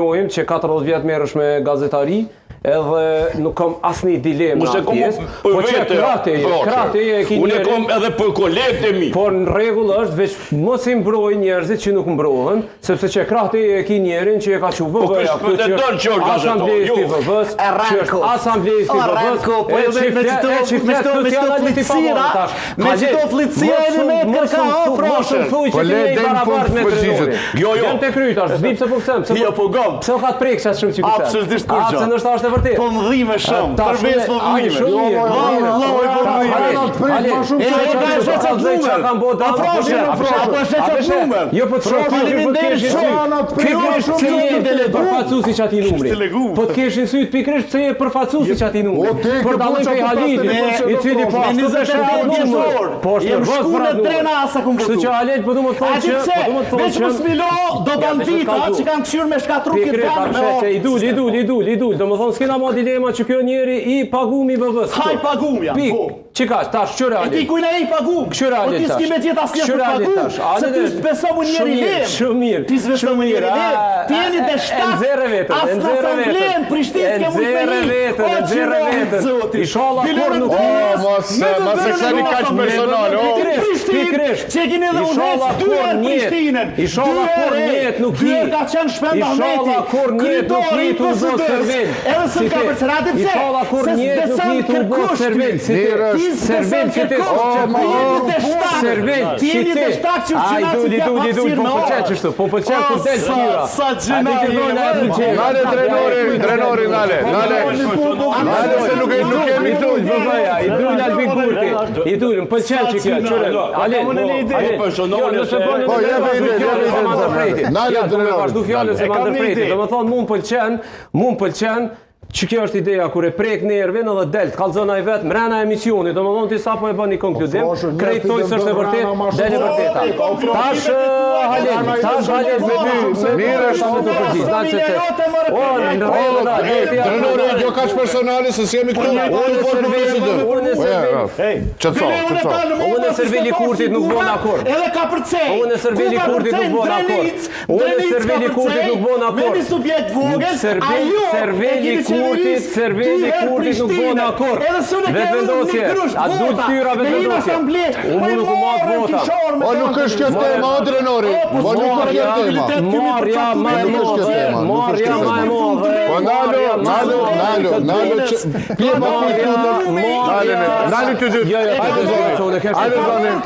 që 40 vjet merresh me gazetari, edhe nuk kam asnjë dilemë në pjesë. Po që krahti e keni. Unë kam edhe për kolegët e mi. Po në rregull është veç mos i mbroj njerëzit që nuk mbrohen, sepse që krahti e ki njerin që e ka quvë vëja. Po të don që asamblejës i vëvës, që asamblejës i vëvës, me qito flitësia e me kërka afroshën. Po le dejmë fund përgjigjet. Jam të krytash, zdim se po kësem. Jo, po gom. Pse o ka të prekë qatë shumë që kësem? Absolutisht kur gjo. Se nështë ashtë e vërtet. Po më dhime shumë, përves po më dhime. Jo po të përfacusi që ati numri. Po të keshin syt pikrish pëse je përfacusi që ati numri. Për dalën për i halitin, i cili po ashtu dhe shëtë numër. Po është në vëzë për atë numër. Kështu që Halet po du më të thonë që... Veç më smilo do bandita që kanë këshyrë me shkatru këtë kanë me orë. I dul. Do më thonë s'kena ma dilema që kjo njeri i pagumi vëvës. Haj pagum ja. Qika, tash, qëre Halet. E ti kujna e i pagum. Qëre Halet tash. Po ti s'ki me gjitha s'ke për pagum. Se ti s'beso mu njeri lem. Shumë mirë. Ti s'beso mu njeri lem. Ti jeni dhe shtak. As në asamblen, Prishtinë s'ke mujt me një. O qëro, Ishala kur nuk mos e keni kaq personal, Pikrish. Që e kini dhe unës dyër Prishtinën. Ishala kur njet nuk hi. Dyër ka qenë shpenda Ishala kur njet nuk hi të uzot servin. Edhe së ka përcerati pse. Ishala kur njet nuk hi të uzot servin. Servin që ti Ti jeni dhe shtak që qëna që t'ja hapsir në orë. Po pëlqen kur del shtyra. Sa gjëna Nale drenori, nale se nuk kemi dul, vëvëja, i dul Albin Kurti. I dul, më pëlqen që kjo, qëre. Nale vazhdu fjallën se më ndërprejti. Do më thonë, mu më pëlqen, që kjo është ideja kur e prek nervin edhe del, t'kallzon ai vet mrena emisionit, domethënë ti sapo e bën një konkludim, krejtoj se është e vërtet, del e vërteta. Tash Halet me ty, mirë është me të përgjigj. Drenori, jo kaq personale se s'jemi këtu. Unë e Servili Kurtit nuk bën akord. Edhe ka përcej. Unë e Servili Kurtit nuk bën akord. Unë e Servili Kurtit nuk bën akord. Me një subjekt vogël, Servili Kurtit nuk bën akord. Vetë vendosje. A du të tyra vetë vendosje. Unë nuk u marrë vota. O nuk është kjo tema, o Drenori. O nuk është kjo tema. Marja ma e modhe. Po nalo që... Nalo të dy. Hajde zoni.